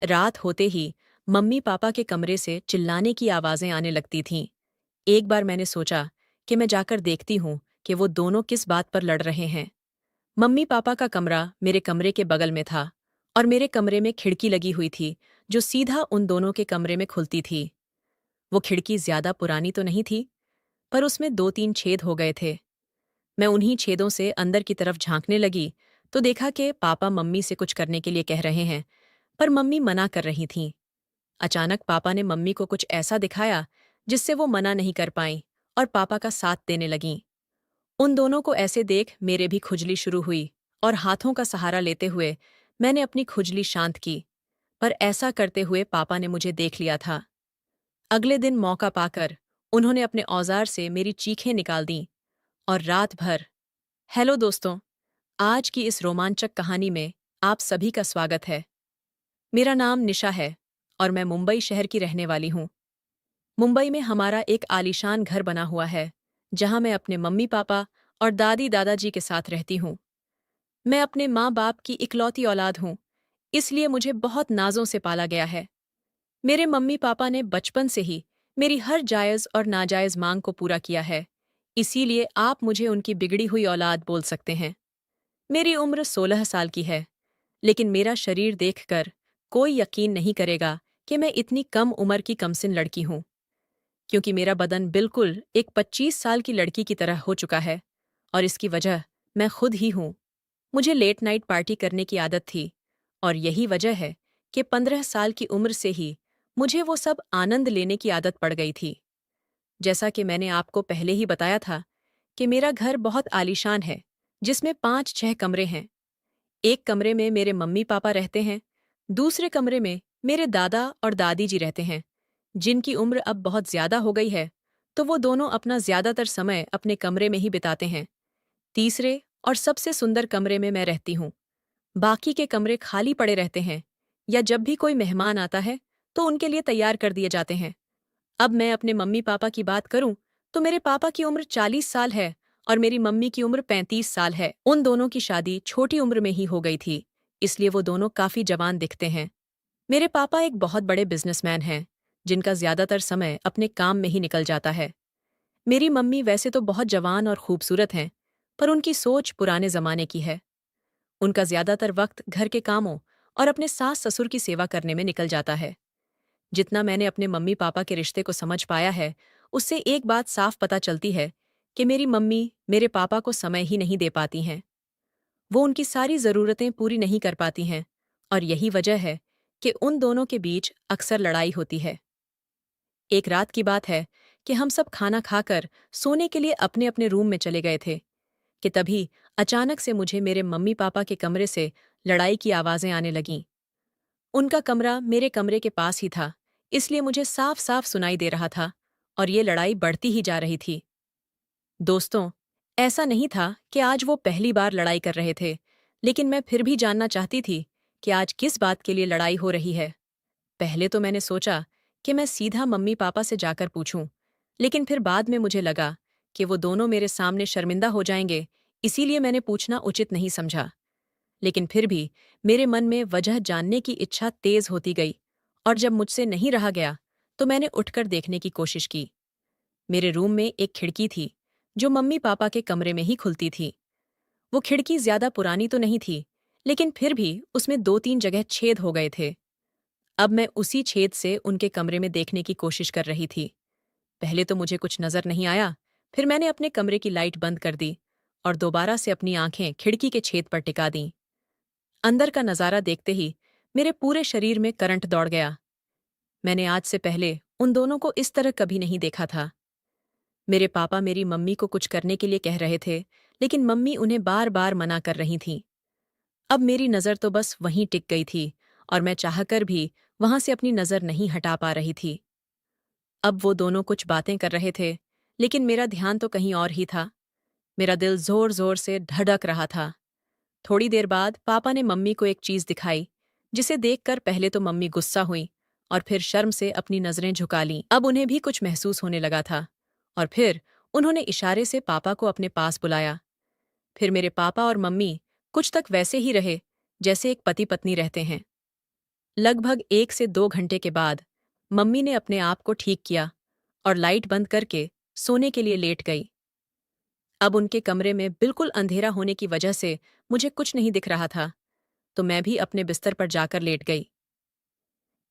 रात होते ही mummy papa के कमरे से चिल्लाने की आवाजें आने लगती थीं। एक बार मैंने सोचा कि मैं जाकर देखती हूँ कि वो दोनों किस बात पर लड़ रहे हैं। मम्मी पापा का कमरा मेरे कमरे के बगल में था और मेरे कमरे में खिड़की लगी हुई थी जो सीधा उन दोनों के कमरे में खुलती थी। वो खिड़की ज्यादा पुरानी तो नहीं थी, पर उसमें 2-3 छेद हो गए थे। मैं उन्हीं छेदों से अंदर की तरफ झांकने लगी तो देखा कि पापा मम्मी से कुछ करने के लिए कह रहे हैं, पर मम्मी मना कर रही थीं। अचानक पापा ने मम्मी को कुछ ऐसा दिखाया जिससे वो मना नहीं कर पाईं और पापा का साथ देने लगीं। उन दोनों को ऐसे देख मेरे भी खुजली शुरू हुई और हाथों का सहारा लेते हुए मैंने अपनी खुजली शांत की, पर ऐसा करते हुए पापा ने मुझे देख लिया था। अगले दिन मौका पाकर उन्होंने अपने औजार से मेरी चीखें निकाल दीं और रात भर। हेलो दोस्तों, आज की इस रोमांचक कहानी में आप सभी का स्वागत है। मेरा नाम निशा है और मैं मुंबई शहर की रहने वाली हूँ। मुंबई में हमारा एक आलीशान घर बना हुआ है, जहाँ मैं अपने मम्मी पापा और दादी दादाजी के साथ रहती हूँ। मैं अपने माँ बाप की इकलौती औलाद हूँ, इसलिए मुझे बहुत नाजों से पाला गया है। मेरे मम्मी पापा ने बचपन से ही मेरी हर जायज़ और नाजायज़ मांग को पूरा किया है, इसीलिए आप मुझे उनकी बिगड़ी हुई औलाद बोल सकते हैं। मेरी उम्र 16 साल की है, लेकिन मेरा शरीर देखकर कोई यकीन नहीं करेगा कि मैं इतनी कम उम्र की कमसिन लड़की हूँ, क्योंकि मेरा बदन बिल्कुल एक 25 साल की लड़की की तरह हो चुका है और इसकी वजह मैं खुद ही हूँ। मुझे लेट नाइट पार्टी करने की आदत थी और यही वजह है कि 15 साल की उम्र से ही मुझे वो सब आनंद लेने की आदत पड़ गई थी। जैसा कि मैंने आपको पहले ही बताया था कि मेरा घर बहुत आलीशान है, जिसमें 5-6 कमरे हैं। एक कमरे में मेरे मम्मी पापा रहते हैं, दूसरे कमरे में मेरे दादा और दादी जी रहते हैं, जिनकी उम्र अब बहुत ज्यादा हो गई है, तो वो दोनों अपना ज्यादातर समय अपने कमरे में ही बिताते हैं। तीसरे और सबसे सुंदर कमरे में मैं रहती हूँ। बाकी के कमरे खाली पड़े रहते हैं या जब भी कोई मेहमान आता है तो उनके लिए तैयार कर दिए जाते हैं। अब मैं अपने मम्मी पापा की बात करूं तो मेरे पापा की उम्र 40 साल है और मेरी मम्मी की उम्र 35 साल है। उन दोनों की शादी छोटी उम्र में ही हो गई थी, इसलिए वो दोनों काफी जवान दिखते हैं। मेरे पापा एक बहुत बड़े बिजनेसमैन हैं, जिनका ज्यादातर समय अपने काम में ही निकल जाता है। मेरी मम्मी वैसे तो बहुत जवान और खूबसूरत हैं, पर उनकी सोच पुराने जमाने की है। उनका ज्यादातर वक्त घर के कामों और अपने सास ससुर की सेवा करने में निकल जाता है। जितना मैंने अपने मम्मी पापा के रिश्ते को समझ पाया है, उससे एक बात साफ पता चलती है कि मेरी मम्मी मेरे पापा को समय ही नहीं दे पाती हैं। वो उनकी सारी ज़रूरतें पूरी नहीं कर पाती हैं और यही वजह है कि उन दोनों के बीच अक्सर लड़ाई होती है। एक रात की बात है कि हम सब खाना खाकर सोने के लिए अपने अपने रूम में चले गए थे कि तभी अचानक से मुझे मेरे मम्मी पापा के कमरे से लड़ाई की आवाज़ें आने लगीं। उनका कमरा मेरे कमरे के पास ही था, इसलिए मुझे साफ साफ सुनाई दे रहा था और ये लड़ाई बढ़ती ही जा रही थी। दोस्तों, ऐसा नहीं था कि आज वो पहली बार लड़ाई कर रहे थे, लेकिन मैं फिर भी जानना चाहती थी कि आज किस बात के लिए लड़ाई हो रही है। पहले तो मैंने सोचा कि मैं सीधा मम्मी पापा से जाकर पूछूं, लेकिन फिर बाद में मुझे लगा कि वो दोनों मेरे सामने शर्मिंदा हो जाएंगे, इसीलिए मैंने पूछना उचित नहीं समझा। लेकिन फिर भी मेरे मन में वजह जानने की इच्छा तेज होती गई और जब मुझसे नहीं रहा गया तो मैंने उठकर देखने की कोशिश की। मेरे रूम में एक खिड़की थी जो मम्मी पापा के कमरे में ही खुलती थी। वो खिड़की ज्यादा पुरानी तो नहीं थी, लेकिन फिर भी उसमें 2-3 जगह छेद हो गए थे। अब मैं उसी छेद से उनके कमरे में देखने की कोशिश कर रही थी। पहले तो मुझे कुछ नजर नहीं आया, फिर मैंने अपने कमरे की लाइट बंद कर दी और दोबारा से अपनी आंखें खिड़की के छेद पर टिका दीं। अंदर का नजारा देखते ही मेरे पूरे शरीर में करंट दौड़ गया। मैंने आज से पहले उन दोनों को इस तरह कभी नहीं देखा था। मेरे पापा मेरी मम्मी को कुछ करने के लिए कह रहे थे, लेकिन मम्मी उन्हें बार बार मना कर रही थीं। अब मेरी नज़र तो बस वहीं टिक गई थी और मैं चाहकर भी वहां से अपनी नज़र नहीं हटा पा रही थी। अब वो दोनों कुछ बातें कर रहे थे, लेकिन मेरा ध्यान तो कहीं और ही था। मेरा दिल जोर जोर से धड़क रहा था। थोड़ी देर बाद पापा ने मम्मी को एक चीज दिखाई, जिसे देखकर पहले तो मम्मी गुस्सा हुई और फिर शर्म से अपनी नजरें झुका लीं। अब उन्हें भी कुछ महसूस होने लगा था और फिर उन्होंने इशारे से पापा को अपने पास बुलाया। फिर मेरे पापा और मम्मी कुछ तक वैसे ही रहे जैसे एक पति पत्नी रहते हैं। लगभग 1 से 2 घंटे के बाद मम्मी ने अपने आप को ठीक किया और लाइट बंद करके सोने के लिए लेट गई। अब उनके कमरे में बिल्कुल अंधेरा होने की वजह से मुझे कुछ नहीं दिख रहा था, तो मैं भी अपने बिस्तर पर जाकर लेट गई।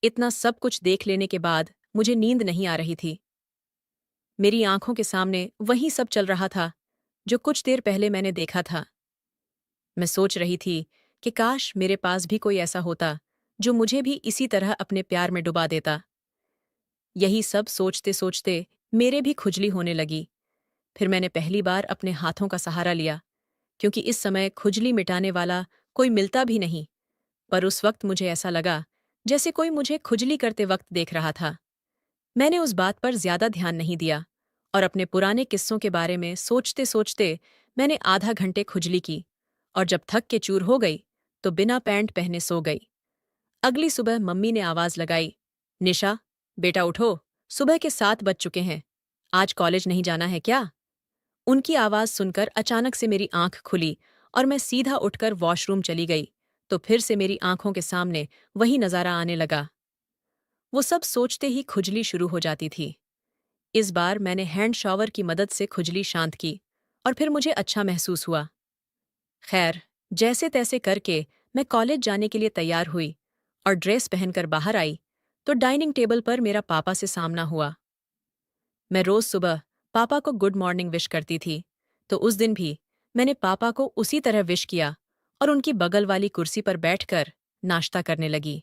इतना सब कुछ देख लेने के बाद मुझे नींद नहीं आ रही थी। मेरी आंखों के सामने वही सब चल रहा था जो कुछ देर पहले मैंने देखा था। मैं सोच रही थी कि काश मेरे पास भी कोई ऐसा होता जो मुझे भी इसी तरह अपने प्यार में डुबा देता। यही सब सोचते सोचते मेरे भी खुजली होने लगी। फिर मैंने पहली बार अपने हाथों का सहारा लिया, क्योंकि इस समय खुजली मिटाने वाला कोई मिलता भी नहीं। पर उस वक्त मुझे ऐसा लगा जैसे कोई मुझे खुजली करते वक्त देख रहा था। मैंने उस बात पर ज्यादा ध्यान नहीं दिया और अपने पुराने किस्सों के बारे में सोचते सोचते मैंने आधा घंटे खुजली की और जब थक के चूर हो गई तो बिना पैंट पहने सो गई। अगली सुबह मम्मी ने आवाज लगाई, निशा, बेटा उठो, सुबह के 7 बज चुके हैं। आज कॉलेज नहीं जाना है क्या? उनकी आवाज सुनकर अचानक से मेरी आंख खुली और मैं सीधा उठकर वॉशरूम चली गई, तो फिर से मेरी आंखों के सामने वही नजारा आने लगा। वो सब सोचते ही खुजली शुरू हो जाती थी। इस बार मैंने हैंड शॉवर की मदद से खुजली शांत की और फिर मुझे अच्छा महसूस हुआ। खैर, जैसे तैसे करके मैं कॉलेज जाने के लिए तैयार हुई और ड्रेस पहनकर बाहर आई तो डाइनिंग टेबल पर मेरा पापा से सामना हुआ। मैं रोज सुबह पापा को गुड मॉर्निंग विश करती थी, तो उस दिन भी मैंने पापा को उसी तरह विश किया और उनकी बगल वाली कुर्सी पर बैठकर नाश्ता करने लगी।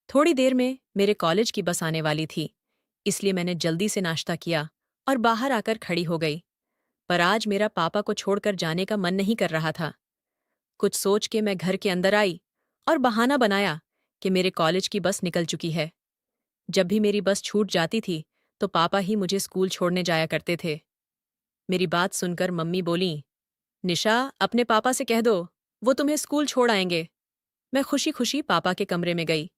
थोड़ी देर में मेरे कॉलेज की बस आने वाली थी, इसलिए मैंने जल्दी से नाश्ता किया और बाहर आकर खड़ी हो गई। पर आज मेरा पापा को छोड़कर जाने का मन नहीं कर रहा था। कुछ सोच के मैं घर के अंदर आई और बहाना बनाया कि मेरे कॉलेज की बस निकल चुकी है। जब भी मेरी बस छूट जाती थी तो पापा ही मुझे स्कूल छोड़ने जाया करते थे। मेरी बात सुनकर मम्मी बोलीं, निशा, अपने पापा से कह दो, वो तुम्हें स्कूल छोड़ आएंगे। मैं खुशी खुशी पापा के कमरे में गई,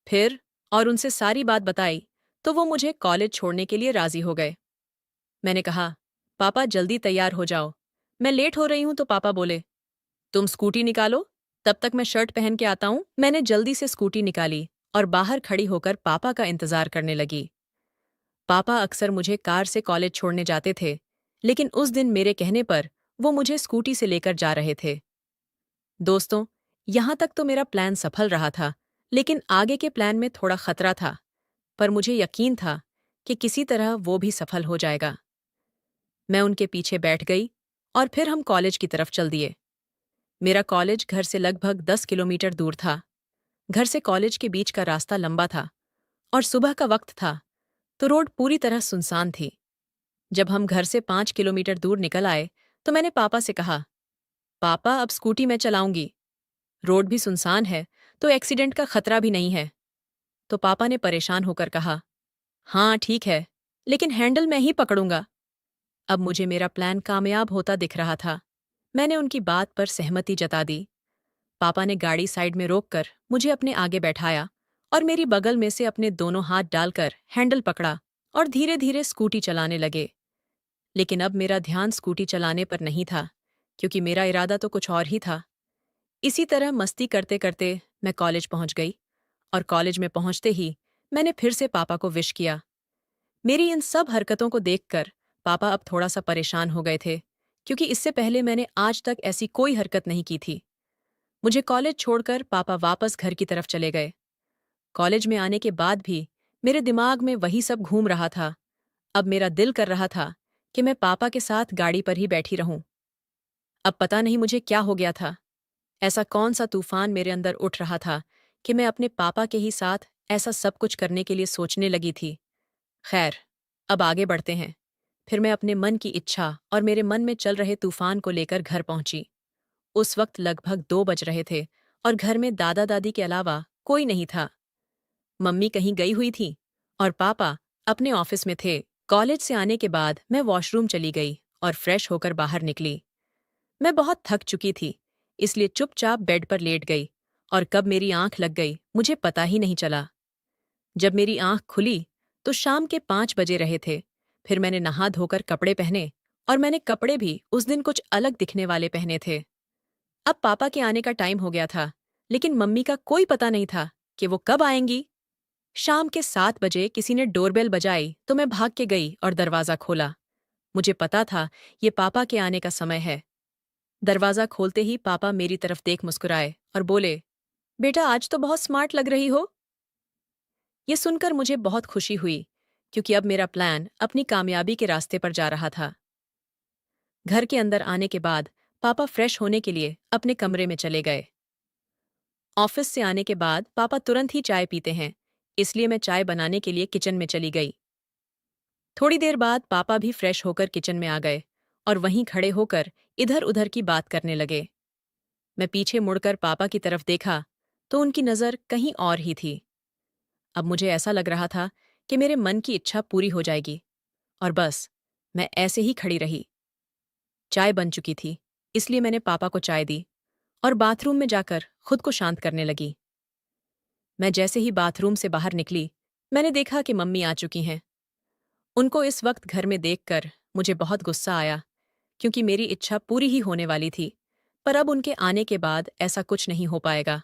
फिर और उनसे सारी बात बताई, तो वो मुझे कॉलेज छोड़ने के लिए राजी हो गए। मैंने कहा, पापा जल्दी तैयार हो जाओ, मैं लेट हो रही हूं। तो पापा बोले, तुम स्कूटी निकालो, तब तक मैं शर्ट पहन के आता हूं। मैंने जल्दी से स्कूटी निकाली और बाहर खड़ी होकर पापा का इंतजार करने लगी। पापा अक्सर मुझे कार से कॉलेज छोड़ने जाते थे, लेकिन उस दिन मेरे कहने पर वो मुझे स्कूटी से लेकर जा रहे थे। दोस्तों, यहां तक तो मेरा प्लान सफल रहा था, लेकिन आगे के प्लान में थोड़ा खतरा था, पर मुझे यकीन था कि किसी तरह वो भी सफल हो जाएगा। मैं उनके पीछे बैठ गई और फिर हम कॉलेज की तरफ चल दिए। मेरा कॉलेज घर से लगभग 10 किलोमीटर दूर था। घर से कॉलेज के बीच का रास्ता लंबा था और सुबह का वक्त था, तो रोड पूरी तरह सुनसान थी। जब हम घर से 5 किलोमीटर दूर निकल आए तो मैंने पापा से कहा, पापा अब स्कूटी मैं चलाऊंगी, रोड भी सुनसान है तो एक्सीडेंट का खतरा भी नहीं है। तो पापा ने परेशान होकर कहा, हाँ ठीक है, लेकिन हैंडल मैं ही पकड़ूंगा। अब मुझे मेरा प्लान कामयाब होता दिख रहा था। मैंने उनकी बात पर सहमति जता दी। पापा ने गाड़ी साइड में रोककर मुझे अपने आगे बैठाया और मेरी बगल में से अपने दोनों हाथ डालकर हैंडल पकड़ा और धीरे धीरे स्कूटी चलाने लगे। लेकिन अब मेरा ध्यान स्कूटी चलाने पर नहीं था, क्योंकि मेरा इरादा तो कुछ और ही था। इसी तरह मस्ती करते करते मैं कॉलेज पहुंच गई और कॉलेज में पहुंचते ही मैंने फिर से पापा को विश किया। मेरी इन सब हरकतों को देखकर पापा अब थोड़ा सा परेशान हो गए थे, क्योंकि इससे पहले मैंने आज तक ऐसी कोई हरकत नहीं की थी। मुझे कॉलेज छोड़कर पापा वापस घर की तरफ चले गए। कॉलेज में आने के बाद भी मेरे दिमाग में वही सब घूम रहा था। अब मेरा दिल कर रहा था कि मैं पापा के साथ गाड़ी पर ही बैठी रहूं। अब पता नहीं मुझे क्या हो गया था। ऐसा कौन सा तूफान मेरे अंदर उठ रहा था कि मैं अपने पापा के ही साथ ऐसा सब कुछ करने के लिए सोचने लगी थी। खैर, अब आगे बढ़ते हैं। फिर मैं अपने मन की इच्छा और मेरे मन में चल रहे तूफान को लेकर घर पहुंची। उस वक्त लगभग 2 बज रहे थे और घर में दादा दादी के अलावा कोई नहीं था। मम्मी कहीं गई हुई थी और पापा अपने ऑफिस में थे। कॉलेज से आने के बाद मैं वॉशरूम चली गई और फ्रेश होकर बाहर निकली। मैं बहुत थक चुकी थी, इसलिए चुपचाप बेड पर लेट गई और कब मेरी आंख लग गई मुझे पता ही नहीं चला। जब मेरी आंख खुली तो शाम के 5 बजे रहे थे। फिर मैंने नहा धोकर कपड़े पहने और मैंने कपड़े भी उस दिन कुछ अलग दिखने वाले पहने थे। अब पापा के आने का टाइम हो गया था, लेकिन मम्मी का कोई पता नहीं था कि वो कब आएंगी। शाम के 7 बजे किसी ने डोरबेल बजाई तो मैं भाग के गई और दरवाज़ा खोला। मुझे पता था ये पापा के आने का समय है। दरवाज़ा खोलते ही पापा मेरी तरफ देख मुस्कुराए और बोले, बेटा आज तो बहुत स्मार्ट लग रही हो। ये सुनकर मुझे बहुत खुशी हुई, क्योंकि अब मेरा प्लान अपनी कामयाबी के रास्ते पर जा रहा था। घर के अंदर आने के बाद पापा फ्रेश होने के लिए अपने कमरे में चले गए। ऑफिस से आने के बाद पापा तुरंत ही चाय पीते हैं, इसलिए मैं चाय बनाने के लिए किचन में चली गई। थोड़ी देर बाद पापा भी फ्रेश होकर किचन में आ गए और वहीं खड़े होकर इधर उधर की बात करने लगे। मैं पीछे मुड़कर पापा की तरफ देखा तो उनकी नज़र कहीं और ही थी। अब मुझे ऐसा लग रहा था कि मेरे मन की इच्छा पूरी हो जाएगी, और बस मैं ऐसे ही खड़ी रही। चाय बन चुकी थी, इसलिए मैंने पापा को चाय दी और बाथरूम में जाकर खुद को शांत करने लगी। मैं जैसे ही बाथरूम से बाहर निकली, मैंने देखा कि मम्मी आ चुकी हैं। उनको इस वक्त घर में देखकर मुझे बहुत गुस्सा आया, क्योंकि मेरी इच्छा पूरी ही होने वाली थी, पर अब उनके आने के बाद ऐसा कुछ नहीं हो पाएगा।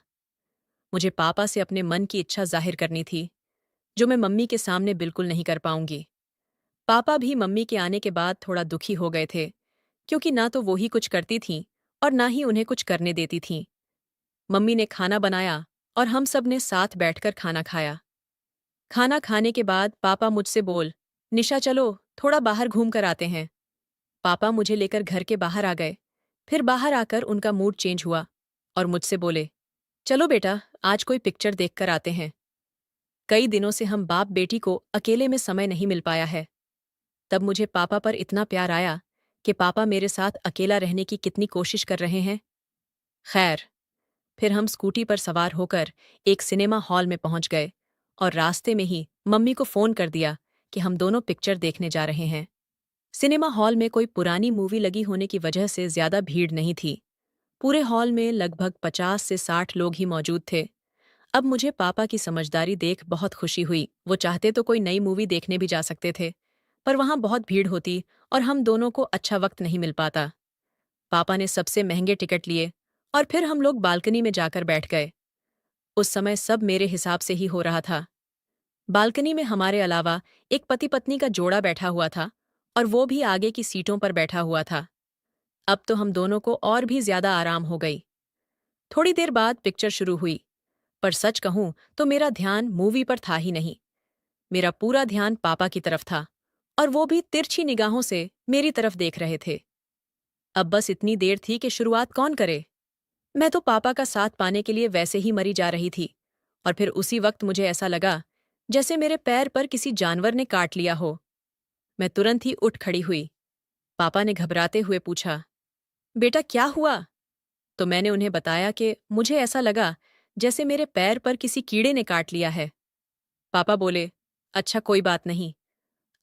मुझे पापा से अपने मन की इच्छा जाहिर करनी थी, जो मैं मम्मी के सामने बिल्कुल नहीं कर पाऊंगी। पापा भी मम्मी के आने के बाद थोड़ा दुखी हो गए थे, क्योंकि ना तो वो ही कुछ करती थीं और ना ही उन्हें कुछ करने देती थीं। मम्मी ने खाना बनाया और हम सब ने साथ बैठकर खाना खाया। खाना खाने के बाद पापा मुझसे बोल, निशा चलो थोड़ा बाहर घूम कर आते हैं। पापा मुझे लेकर घर के बाहर आ गए। फिर बाहर आकर उनका मूड चेंज हुआ और मुझसे बोले, चलो बेटा आज कोई पिक्चर देख कर आते हैं। कई दिनों से हम बाप बेटी को अकेले में समय नहीं मिल पाया है। तब मुझे पापा पर इतना प्यार आया कि पापा मेरे साथ अकेला रहने की कितनी कोशिश कर रहे हैं। खैर, फिर हम स्कूटी पर सवार होकर एक सिनेमा हॉल में पहुंच गए और रास्ते में ही मम्मी को फोन कर दिया कि हम दोनों पिक्चर देखने जा रहे हैं। सिनेमा हॉल में कोई पुरानी मूवी लगी होने की वजह से ज्यादा भीड़ नहीं थी। पूरे हॉल में लगभग 50 से 60 लोग ही मौजूद थे। अब मुझे पापा की समझदारी देख बहुत खुशी हुई। वो चाहते तो कोई नई मूवी देखने भी जा सकते थे, पर वहां बहुत भीड़ होती और हम दोनों को अच्छा वक्त नहीं मिल पाता। पापा ने सबसे महंगे टिकट लिए और फिर हम लोग बालकनी में जाकर बैठ गए। उस समय सब मेरे हिसाब से ही हो रहा था। बालकनी में हमारे अलावा एक पति पत्नी का जोड़ा बैठा हुआ था और वो भी आगे की सीटों पर बैठा हुआ था। अब तो हम दोनों को और भी ज्यादा आराम हो गई। थोड़ी देर बाद पिक्चर शुरू हुई, पर सच कहूं तो मेरा ध्यान मूवी पर था ही नहीं। मेरा पूरा ध्यान पापा की तरफ था और वो भी तिरछी निगाहों से मेरी तरफ देख रहे थे। अब बस इतनी देर थी कि शुरुआत कौन करे। मैं तो पापा का साथ पाने के लिए वैसे ही मरी जा रही थी, और फिर उसी वक्त मुझे ऐसा लगा जैसे मेरे पैर पर किसी जानवर ने काट लिया हो। मैं तुरंत ही उठ खड़ी हुई। पापा ने घबराते हुए पूछा, बेटा क्या हुआ? तो मैंने उन्हें बताया कि मुझे ऐसा लगा जैसे मेरे पैर पर किसी कीड़े ने काट लिया है। पापा बोले, अच्छा कोई बात नहीं,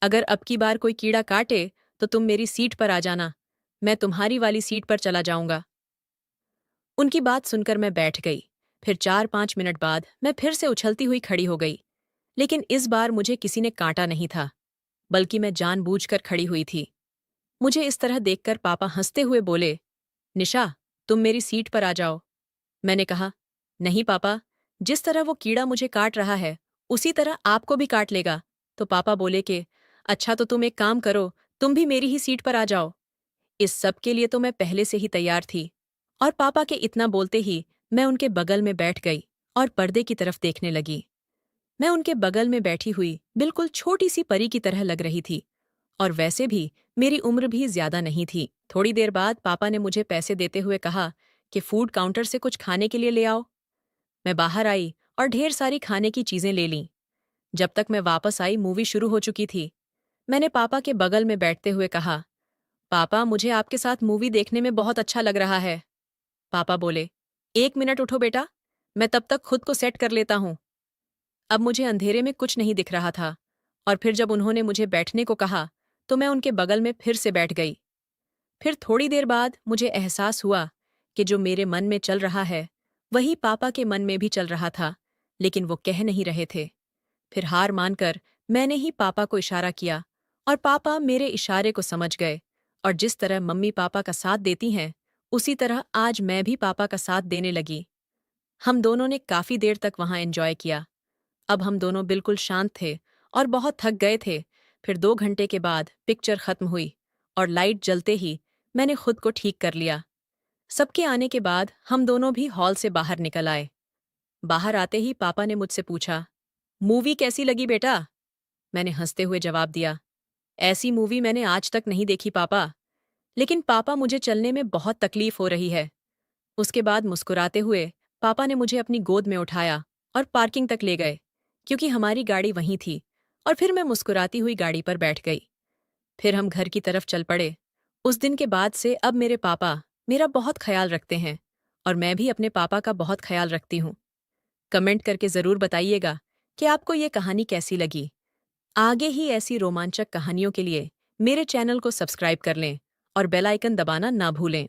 अगर अब की बार कोई कीड़ा काटे तो तुम मेरी सीट पर आ जाना, मैं तुम्हारी वाली सीट पर चला जाऊंगा। उनकी बात सुनकर मैं बैठ गई। फिर 4-5 मिनट बाद मैं फिर से उछलती हुई खड़ी हो गई, लेकिन इस बार मुझे किसी ने काटा नहीं था, बल्कि मैं जानबूझकर खड़ी हुई थी। मुझे इस तरह देखकर पापा हंसते हुए बोले, निशा तुम मेरी सीट पर आ जाओ। मैंने कहा, नहीं पापा, जिस तरह वो कीड़ा मुझे काट रहा है उसी तरह आपको भी काट लेगा। तो पापा बोले कि अच्छा तो तुम एक काम करो, तुम भी मेरी ही सीट पर आ जाओ। इस सब के लिए तो मैं पहले से ही तैयार थी, और पापा के इतना बोलते ही मैं उनके बगल में बैठ गई और पर्दे की तरफ देखने लगी। मैं उनके बगल में बैठी हुई बिल्कुल छोटी सी परी की तरह लग रही थी, और वैसे भी मेरी उम्र भी ज्यादा नहीं थी। थोड़ी देर बाद पापा ने मुझे पैसे देते हुए कहा कि फूड काउंटर से कुछ खाने के लिए ले आओ। मैं बाहर आई और ढेर सारी खाने की चीजें ले लीं। जब तक मैं वापस आई मूवी शुरू हो चुकी थी। मैंने पापा के बगल में बैठते हुए कहा, पापा मुझे आपके साथ मूवी देखने में बहुत अच्छा लग रहा है। पापा बोले, 1 मिनट उठो बेटा, मैं तब तक खुद को सेट कर लेता हूँ। अब मुझे अंधेरे में कुछ नहीं दिख रहा था, और फिर जब उन्होंने मुझे बैठने को कहा तो मैं उनके बगल में फिर से बैठ गई। फिर थोड़ी देर बाद मुझे एहसास हुआ कि जो मेरे मन में चल रहा है वही पापा के मन में भी चल रहा था, लेकिन वो कह नहीं रहे थे। फिर हार मानकर मैंने ही पापा को इशारा किया, और पापा मेरे इशारे को समझ गए, और जिस तरह मम्मी पापा का साथ देती हैं उसी तरह आज मैं भी पापा का साथ देने लगी। हम दोनों ने काफ़ी देर तक वहाँ एंजॉय किया। अब हम दोनों बिल्कुल शांत थे और बहुत थक गए थे। फिर 2 घंटे के बाद पिक्चर खत्म हुई और लाइट जलते ही मैंने खुद को ठीक कर लिया। सबके आने के बाद हम दोनों भी हॉल से बाहर निकल आए। बाहर आते ही पापा ने मुझसे पूछा, मूवी कैसी लगी बेटा? मैंने हंसते हुए जवाब दिया, ऐसी मूवी मैंने आज तक नहीं देखी पापा। लेकिन पापा मुझे चलने में बहुत तकलीफ हो रही है। उसके बाद मुस्कुराते हुए पापा ने मुझे अपनी गोद में उठाया और पार्किंग तक ले गए, क्योंकि हमारी गाड़ी वहीं थी। और फिर मैं मुस्कुराती हुई गाड़ी पर बैठ गई। फिर हम घर की तरफ चल पड़े। उस दिन के बाद से अब मेरे पापा मेरा बहुत ख्याल रखते हैं और मैं भी अपने पापा का बहुत ख्याल रखती हूँ। कमेंट करके ज़रूर बताइएगा कि आपको ये कहानी कैसी लगी। आगे ही ऐसी रोमांचक कहानियों के लिए मेरे चैनल को सब्सक्राइब कर लें और बेल आइकन दबाना ना भूलें।